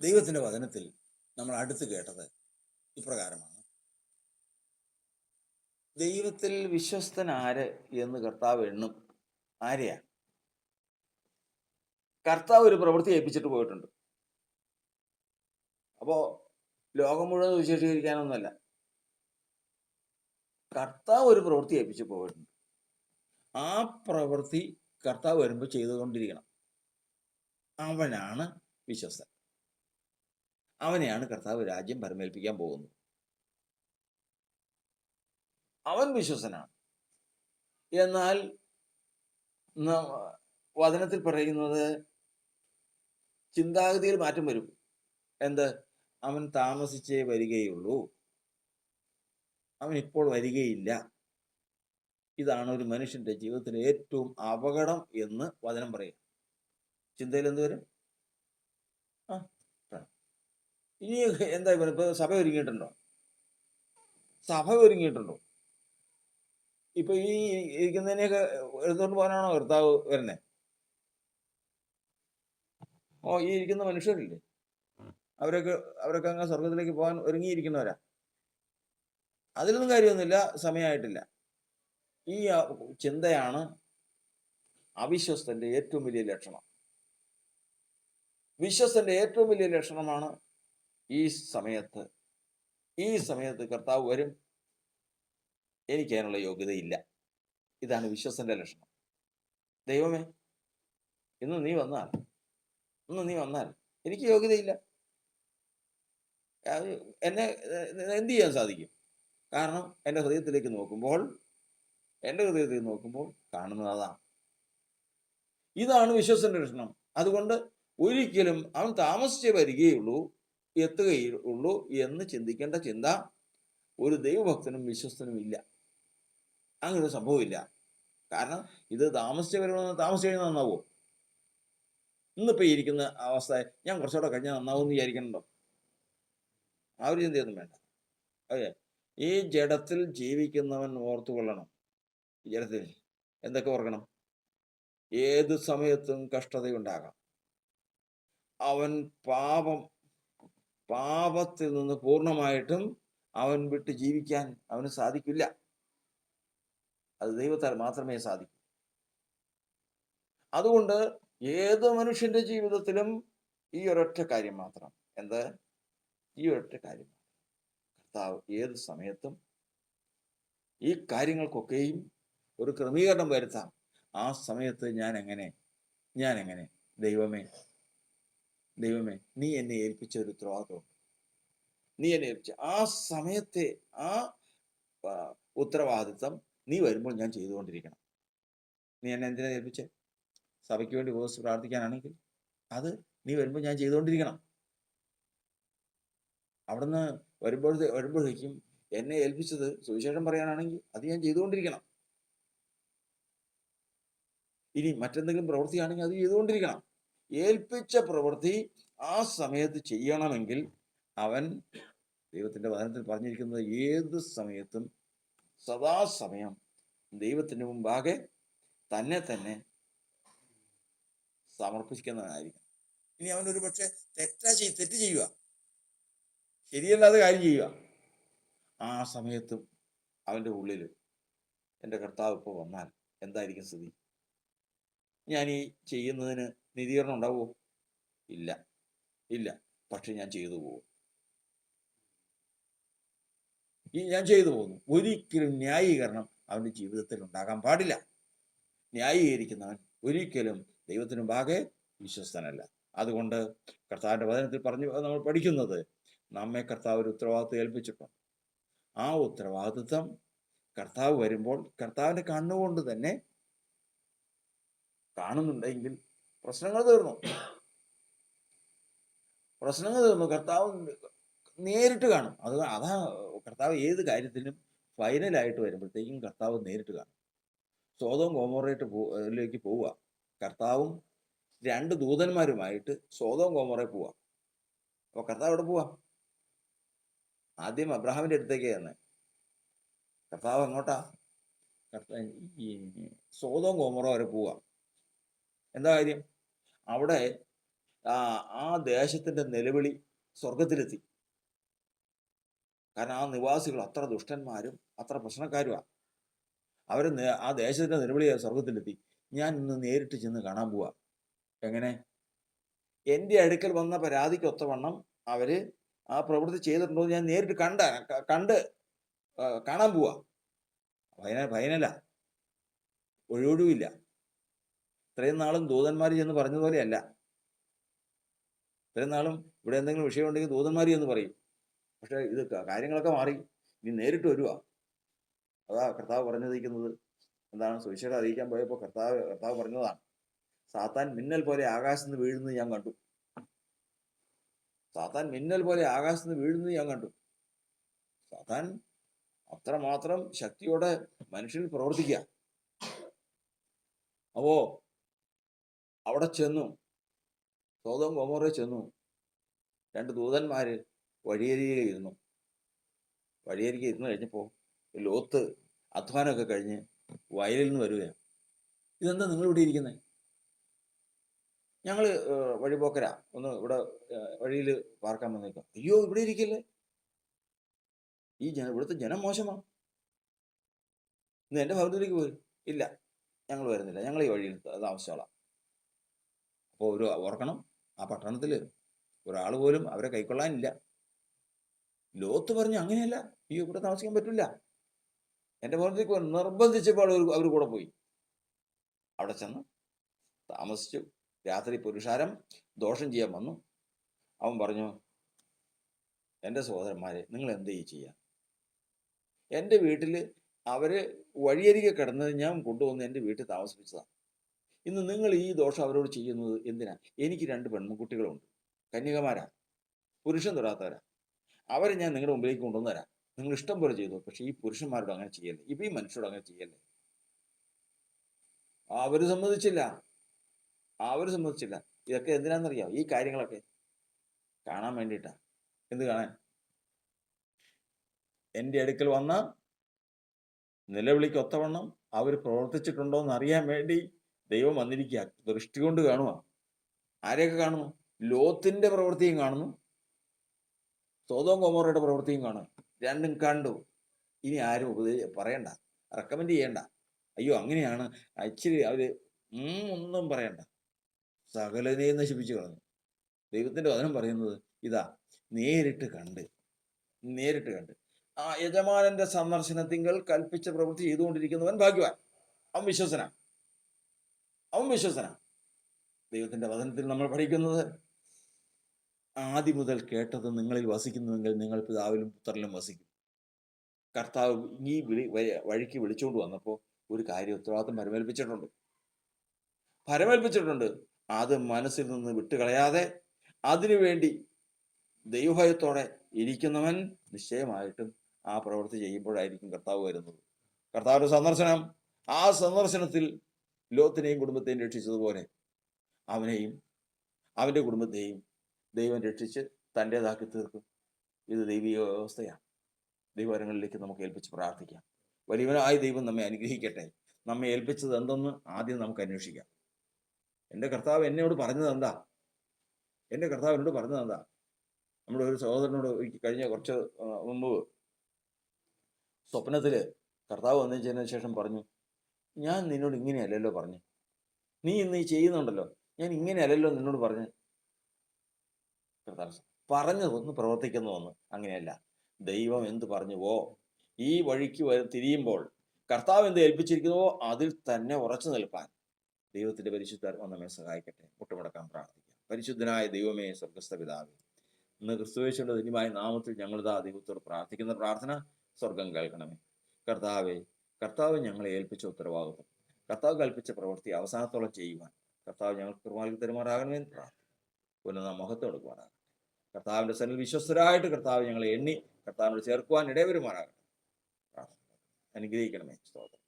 ദൈവത്തിൻ്റെ വചനത്തിൽ നമ്മൾ അടുത്ത് കേട്ടത് ഇപ്രകാരമാണ്: ദൈവത്തിൽ വിശ്വസ്തൻ ആര് എന്ന് കർത്താവ് എണ്ണും. ആരെയാ? കർത്താവ് ഒരു പ്രവൃത്തി ഏൽപ്പിച്ചിട്ട് പോയിട്ടുണ്ട്. അപ്പോൾ ലോകം മുഴുവൻ വിശേഷീകരിക്കാനൊന്നുമല്ല, കർത്താവ് ഒരു പ്രവൃത്തി ഏൽപ്പിച്ച് പോയിട്ടുണ്ട്. ആ പ്രവൃത്തി കർത്താവ് വരുമ്പോൾ ചെയ്തുകൊണ്ടിരിക്കണം. അവനാണ് വിശ്വസ്തൻ. അവനെയാണ് കർത്താവ് രാജ്യം പരമേൽപ്പിക്കാൻ പോകുന്നത്. അവൻ വിശ്വസനാണ്. എന്നാൽ വചനത്തിൽ പറയുന്നത് ചിന്താഗതിയിൽ മാറ്റം വരും. എന്ത്? അവൻ താമസിച്ചേ വരികയുള്ളൂ, അവൻ ഇപ്പോൾ വരികയില്ല. ഇതാണ് ഒരു മനുഷ്യന്റെ ജീവിതത്തിലെ ഏറ്റവും അപകടം എന്ന് വചനം പറയും. ചിന്തയിൽ എന്ത് വരും? ഇനി എന്താ ഇപ്പൊ സഭ ഒരുങ്ങിയിട്ടുണ്ടോ? സഭ ഒരുങ്ങിയിട്ടുണ്ടോ? ഇപ്പൊ ഈ ഇരിക്കുന്നതിനെയൊക്കെ എടുത്തുകൊണ്ട് പോകാനാണോ കർത്താവ് വരുന്നേ? ഈ ഇരിക്കുന്ന മനുഷ്യരില്ലേ, അവരൊക്കെ അങ്ങ് സ്വർഗത്തിലേക്ക് പോകാൻ ഒരുങ്ങിയിരിക്കുന്നവരാ. അതിലൊന്നും കാര്യമൊന്നുമില്ല, സമയമായിട്ടില്ല. ഈ ചിന്തയാണ് അവിശ്വസ്തന്റെ ഏറ്റവും വലിയ ലക്ഷണം. വിശ്വസ്തന്റെ ഏറ്റവും വലിയ ലക്ഷണമാണ് ഈ സമയത്ത് കർത്താവ് വരും, എനിക്ക് അതിനുള്ള യോഗ്യതയില്ല. ഇതാണ് വിശ്വസ്തന്റെ ലക്ഷണം. ദൈവമേ, ഇന്ന് നീ വന്നാൽ എനിക്ക് യോഗ്യതയില്ല. എന്നെ എന്ത് ചെയ്യാൻ സാധിക്കും? കാരണം എൻ്റെ ഹൃദയത്തിലേക്ക് നോക്കുമ്പോൾ കാണുന്നത് അതാണ്. ഇതാണ് വിശ്വസ്തന്റെ ലക്ഷണം. അതുകൊണ്ട് ഒരിക്കലും അവൻ താമസിച്ചേ വരികയുള്ളൂ, എത്തുകയുള്ളൂ എന്ന് ചിന്തിക്കേണ്ട ചിന്ത ഒരു ദൈവഭക്തനും വിശ്വസ്തനും ഇല്ല. അങ്ങനൊരു സംഭവമില്ല. കാരണം ഇത് താമസിച്ച് കഴിഞ്ഞാൽ നന്നാവോ? ഇന്നിപ്പോൾ ഇരിക്കുന്ന അവസ്ഥ ഞാൻ കുറച്ചുകൂടെ കഴിഞ്ഞാൽ നന്നാവും എന്ന് വിചാരിക്കണുണ്ടോ? ആ ഒരു ചിന്തയൊന്നും വേണ്ട. അതെ, ഈ ജഡത്തിൽ ജീവിക്കുന്നവൻ ഓർത്തുകൊള്ളണം. ഈ ജഡത്തിൽ എന്തൊക്കെ ഓർക്കണം? ഏത് സമയത്തും കഷ്ടതയുണ്ടാകാം. അവൻ പാപത്തിൽ നിന്ന് പൂർണ്ണമായിട്ടും അവൻ വിട്ട് ജീവിക്കാൻ അവന് സാധിക്കില്ല. അത് ദൈവത്താൽ മാത്രമേ സാധിക്കൂ. അതുകൊണ്ട് ഏത് മനുഷ്യന്റെ ജീവിതത്തിലും ഈ ഒരൊറ്റ കാര്യം മാത്രം. എന്ത്? ഈ ഒരൊറ്റ കാര്യം. കർത്താവ് ഏത് സമയത്തും ഈ കാര്യങ്ങൾക്കൊക്കെയും ഒരു ക്രമീകരണം വരുത്താം. ആ സമയത്ത് ഞാൻ എങ്ങനെ ദൈവമേ നീ എന്നെ ഏൽപ്പിച്ച ഒരു ഉത്തരവാദിത്വം, നീ എന്നെ ഏൽപ്പിച്ച ആ സമയത്തെ ആ ഉത്തരവാദിത്വം നീ വരുമ്പോൾ ഞാൻ ചെയ്തുകൊണ്ടിരിക്കണം. നീ എന്നെ എന്തിനാ ഏൽപ്പിച്ചേ? സഭയ്ക്ക് വേണ്ടി ഉപവസിച്ച് പ്രാർത്ഥിക്കാനാണെങ്കിൽ അത് നീ വരുമ്പോൾ ഞാൻ ചെയ്തുകൊണ്ടിരിക്കണം. അവിടുന്ന് വരുമ്പോഴേക്കും എന്നെ ഏൽപ്പിച്ചത് സുവിശേഷം പറയാനാണെങ്കിൽ അത് ഞാൻ ചെയ്തുകൊണ്ടിരിക്കണം. ഇനി മറ്റെന്തെങ്കിലും പ്രവൃത്തിയാണെങ്കിൽ അത് ചെയ്തുകൊണ്ടിരിക്കണം. ഏൽപ്പിച്ച പ്രവൃത്തി ആ സമയത്ത് ചെയ്യണമെങ്കിൽ അവൻ, ദൈവത്തിന്റെ വചനത്തിൽ പറഞ്ഞിരിക്കുന്നത്, ഏത് സമയത്തും സദാസമയം ദൈവത്തിന് മുമ്പാകെ തന്നെ സമർപ്പിക്കുന്നതായിരിക്കും. ഇനി അവൻ ഒരു പക്ഷെ തെറ്റ് ചെയ്യുക, ശരിയല്ലാതെ കാര്യം ചെയ്യുക, ആ സമയത്തും അവൻ്റെ ഉള്ളിൽ എൻ്റെ കർത്താവ് ഇപ്പോൾ വന്നാൽ എന്തായിരിക്കും സ്ഥിതി? ഞാൻ ഈ ചെയ്യുന്നതിന് നീതീകരണം ഉണ്ടാവുമോ? ഇല്ല. പക്ഷെ ഞാൻ ചെയ്തു പോകും. ഞാൻ ചെയ്തു പോകുന്നു. ഒരിക്കലും ന്യായീകരണം അവൻ്റെ ജീവിതത്തിൽ ഉണ്ടാകാൻ പാടില്ല. ന്യായീകരിക്കുന്നവൻ ഒരിക്കലും ദൈവത്തിന് മുമ്പാകെ വിശ്വസ്തനല്ല. അതുകൊണ്ട് കർത്താവിൻ്റെ വചനത്തിൽ നമ്മൾ പഠിക്കുന്നത്, നമ്മെ കർത്താവ് ഒരു ഉത്തരവാദിത്വം ഏൽപ്പിച്ചിട്ടുണ്ട്. ആ ഉത്തരവാദിത്വം കർത്താവ് വരുമ്പോൾ കർത്താവിൻ്റെ കണ്ണുകൊണ്ട് തന്നെ കാണുന്നുണ്ടെങ്കിൽ പ്രശ്നങ്ങൾ തീർന്നു. കർത്താവ് നേരിട്ട് കാണും. അതാ കർത്താവ് ഏത് കാര്യത്തിലും ഫൈനലായിട്ട് വരുമ്പോഴത്തേക്കും കർത്താവ് നേരിട്ട് കാണും. സോദോം ഗൊമോറയിലേക്ക് പോവുക. കർത്താവും 2 ദൂതന്മാരുമായിട്ട് സോദോം ഗൊമോറയിൽ പോവുക. അപ്പോൾ കർത്താവ് എവിടെ പോവാ? ആദ്യം അബ്രഹാമിൻ്റെ അടുത്തേക്ക് തന്നെ. കർത്താവ് എങ്ങോട്ടാ? സോദോം ഗൊമോറ വരെ പോവുക. എന്താ കാര്യം? അവിടെ ആ ദേശത്തിന്റെ നിലവിളി സ്വർഗത്തിലെത്തി. കാരണം ആ നിവാസികൾ അത്ര ദുഷ്ടന്മാരും അത്ര പ്രശ്നക്കാരുമാണ്. അവർ ആ ദേശത്തിന്റെ നിലവിളി സ്വർഗത്തിലെത്തി. ഞാൻ ഇന്ന് നേരിട്ട് ചെന്ന് കാണാൻ പോവാ. എങ്ങനെ? എൻ്റെ അടുക്കൽ വന്ന പരാതിക്കൊത്തവണ്ണം അവര് ആ പ്രവൃത്തി ചെയ്തിട്ടുണ്ടോ എന്ന് ഞാൻ നേരിട്ട് കണ്ട് കാണാൻ പോവാ. ഭയനല്ല, ഒഴിവില്ല. ഇത്രയും നാളും ദൂതന്മാർ ചെന്ന് പറഞ്ഞതുപോലെയല്ല. ഇത്രയും നാളും ഇവിടെ എന്തെങ്കിലും വിഷയമുണ്ടെങ്കിൽ ദൂതന്മാർ എന്ന് പറയും. പക്ഷെ ഇത് കാര്യങ്ങളൊക്കെ മാറി. ഇനി നേരിട്ട് വരുവാ. അതാ കർത്താവ് പറഞ്ഞിരിക്കുന്നത്. എന്താണ്? സുവിശേഷം അറിയിക്കാൻ പോയപ്പോൾ കർത്താവ് പറഞ്ഞതാണ്, സാത്താൻ മിന്നൽ പോലെ ആകാശത്ത് നിന്ന് വീഴുന്നത് ഞാൻ കണ്ടു. സാത്താൻ മിന്നൽ പോലെ ആകാശത്ത് നിന്ന് വീഴുന്നത് ഞാൻ കണ്ടു. സാത്താൻ അത്രമാത്രം ശക്തിയോടെ മനുഷ്യനിൽ പ്രവർത്തിക്കുക. അപ്പോ അവിടെ ചെന്നു, സോദോം ഗൊമോറയിൽ ചെന്നു. 2 ദൂതന്മാര് വഴിയരികെ ഇരുന്നു. വഴിയരികെ ഇരുന്ന് കഴിഞ്ഞപ്പോൾ ലോത്ത് അധ്വാനമൊക്കെ കഴിഞ്ഞ് വയലിൽ നിന്ന് വരികയാണ്. ഇതെന്താ നിങ്ങൾ ഇവിടെ ഇരിക്കുന്നത്? ഞങ്ങൾ വഴിപോക്കരാ, ഒന്ന് ഇവിടെ വഴിയിൽ പാർക്കാൻ വന്നേക്കാം. അയ്യോ, ഇവിടെ ഇരിക്കല്ലേ, ഇവിടുത്തെ ജനം മോശമാണ്, ഇന്ന് എൻ്റെ ഭവനത്തിലേക്ക് പോയി. ഇല്ല, ഞങ്ങൾ വരുന്നില്ല, ഞങ്ങൾ ഈ വഴിയിൽ താമസിച്ചോളാം. അപ്പോൾ ഓർക്കണം, ആ പട്ടണത്തിൽ ഒരാൾ പോലും അവരെ കൈക്കൊള്ളാനില്ല. ലോത്ത് പറഞ്ഞു, അങ്ങനെയല്ല, അയ്യോ ഇവിടെ താമസിക്കാൻ പറ്റില്ല, എൻ്റെ ഭവനത്തിലേക്ക് പോയി. നിർബന്ധിച്ചപ്പോൾ അവർ കൂടെ പോയി. അവിടെ ചെന്ന് താമസിച്ചു. രാത്രി പുരുഷാരം ദോഷം ചെയ്യാൻ വന്നു. അവൻ പറഞ്ഞു, എൻ്റെ സഹോദരന്മാരെ, നിങ്ങൾ എന്ത് ചെയ്യുക? എൻ്റെ വീട്ടിൽ അവര് വഴിയരികെ കിടന്നത് ഞാൻ കൊണ്ടുവന്ന് എൻ്റെ വീട്ടിൽ താമസിപ്പിച്ചതാണ്. ഇന്ന് നിങ്ങൾ ഈ ദോഷം അവരോട് ചെയ്യുന്നത് എന്തിനാ? എനിക്ക് 2 പെൺകുട്ടികളുണ്ട്, കന്യകമാരാ, പുരുഷൻ തൊടാത്തവരാ. അവരെ ഞാൻ നിങ്ങളുടെ മുമ്പിലേക്ക് കൊണ്ടുവന്നരാം, നിങ്ങൾ ഇഷ്ടം പോലെ ചെയ്തു. പക്ഷെ ഈ പുരുഷന്മാരോട് അങ്ങനെ ചെയ്യല്ലേ, ഈ മനുഷ്യരോട് അങ്ങനെ ചെയ്യല്ലേ. അവര് സമ്മതിച്ചില്ല. ഇതൊക്കെ എന്തിനാണെന്നറിയാം? ഈ കാര്യങ്ങളൊക്കെ കാണാൻ വേണ്ടിയിട്ടാ. എന്ത് കാണാൻ? എൻ്റെ അടുക്കൽ വന്ന നിലവിളിക്ക് ഒത്തവണ്ണം അവർ പ്രവർത്തിച്ചിട്ടുണ്ടോ എന്ന് അറിയാൻ വേണ്ടി ദൈവം വന്നിരിക്കുക. ദൃഷ്ടി കൊണ്ട് കാണുക. ആരെയൊക്കെ കാണുന്നു? ലോത്തിന്റെ പ്രവൃത്തിയും കാണുന്നു, സോദോം ഗൊമോറയുടെ പ്രവൃത്തിയും കാണും. രണ്ടും കണ്ടു. ഇനി ആരും പറയണ്ട, റെക്കമെൻഡ് ചെയ്യണ്ട. അയ്യോ അങ്ങനെയാണ്, ഇച്ചിരി അവര് ഒന്നും പറയണ്ട. സകലനെയും നശിപ്പിച്ചു കളഞ്ഞു. ദൈവത്തിന്റെ വചനം പറയുന്നത് ഇതാ, നേരിട്ട് കണ്ട് ആ യജമാനന്റെ സന്ദർശനത്തിങ്കൽ കൽപ്പിച്ച പ്രവൃത്തി ചെയ്തുകൊണ്ടിരിക്കുന്നവൻ ഭാഗ്യവാൻ. അവൻ വിശ്വസനാ. ദൈവത്തിന്റെ വചനത്തിൽ നമ്മൾ പഠിക്കുന്നത്, ആദ്യം മുതൽ കേട്ടത് നിങ്ങളിൽ വസിക്കുന്നുവെങ്കിൽ നിങ്ങൾ പിതാവിലും പുത്രനിലും വസിക്കും. കർത്താവ് ഈ വഴിക്ക് വിളിച്ചുകൊണ്ട് വന്നപ്പോൾ ഒരു കാര്യം ഉത്തരവാദിത്വം പരമേൽപ്പിച്ചിട്ടുണ്ട്. അത് മനസ്സിൽ നിന്ന് വിട്ടുകളയാതെ അതിനുവേണ്ടി ദൈവഭയത്തോടെ ഇരിക്കുന്നവൻ നിശ്ചയമായിട്ടും ആ പ്രവൃത്തി ചെയ്യുമ്പോഴായിരിക്കും കർത്താവ് വരുന്നത്. കർത്താവിന്റെ സന്ദർശനം, ആ സന്ദർശനത്തിൽ ലോത്തിനെയും കുടുംബത്തെയും രക്ഷിച്ചതുപോലെ അവനെയും അവൻ്റെ കുടുംബത്തെയും ദൈവം രക്ഷിച്ച് തൻ്റേതാക്കി തീർക്കും. ഇത് ദൈവിക വ്യവസ്ഥയാണ്. ദൈവകരങ്ങളിലേക്ക് നമുക്ക് ഏൽപ്പിച്ച് പ്രാർത്ഥിക്കാം. വലിയവനായ ദൈവം നമ്മെ അനുഗ്രഹിക്കട്ടെ. നമ്മെ ഏൽപ്പിച്ചത് എന്തെന്ന് ആദ്യം നമുക്ക് അന്വേഷിക്കാം. എൻ്റെ കർത്താവ് എന്നോട് പറഞ്ഞത് എന്താ? നമ്മുടെ ഒരു സഹോദരനോട് കഴിഞ്ഞ കുറച്ച് മുമ്പ് സ്വപ്നത്തില് കർത്താവ് വന്നതിന് ശേഷം പറഞ്ഞു, ഞാൻ നിന്നോട് ഇങ്ങനെയല്ലല്ലോ പറഞ്ഞു, നീ ഇന്ന് ഈ ചെയ്യുന്നുണ്ടല്ലോ, ഞാൻ ഇങ്ങനെയല്ലല്ലോ നിന്നോട് പറഞ്ഞു. കർത്താവ് പറഞ്ഞതൊന്ന് പ്രവർത്തിക്കുന്നതൊന്ന് അങ്ങനെയല്ല. ദൈവം എന്ത് പറഞ്ഞുവോ, ഈ വഴിക്ക് തിരിയുമ്പോൾ കർത്താവ് എന്ത് ഏൽപ്പിച്ചിരിക്കുന്നുവോ അതിൽ തന്നെ ഉറച്ചു നിൽക്കാൻ ദൈവത്തിന്റെ പരിശുദ്ധാത്മാവ് നമ്മെ സഹായിക്കട്ടെ. മുട്ടുമടക്കാൻ പ്രാർത്ഥിക്കാം. പരിശുദ്ധനായ ദൈവമേ, സ്വർഗ്ഗസ്ഥ പിതാവേ, ഇന്ന് ക്രിസ്തുയേശുവിന്റെ ധന്യമായ നാമത്തിൽ ഞങ്ങളിതാ ദൈവത്തോട് പ്രാർത്ഥിക്കുന്ന പ്രാർത്ഥന സ്വർഗം കേൾക്കണമേ. കർത്താവ് ഞങ്ങളെ ഏൽപ്പിച്ച ഉത്തരവാദിത്വം, കർത്താവ് കൽപ്പിച്ച പ്രവൃത്തി അവസാനത്തോളം ചെയ്യുവാൻ കർത്താവ് ഞങ്ങൾക്ക് കൃപ തരുമാറാകണമെന്ന് പ്രാർത്ഥിക്കും. പുനഃ മഹത്വം എടുക്കുവാനാകട്ടെ. കർത്താവിന്റെ സന്നിധിയിൽ വിശ്വസ്തരായിട്ട് കർത്താവ് ഞങ്ങളെ എണ്ണി കർത്താവിനോട് ചേർക്കുവാൻ ഇടവരുമാറാകട്ടെ. അനുഗ്രഹിക്കണമേ. സ്തോത്രം.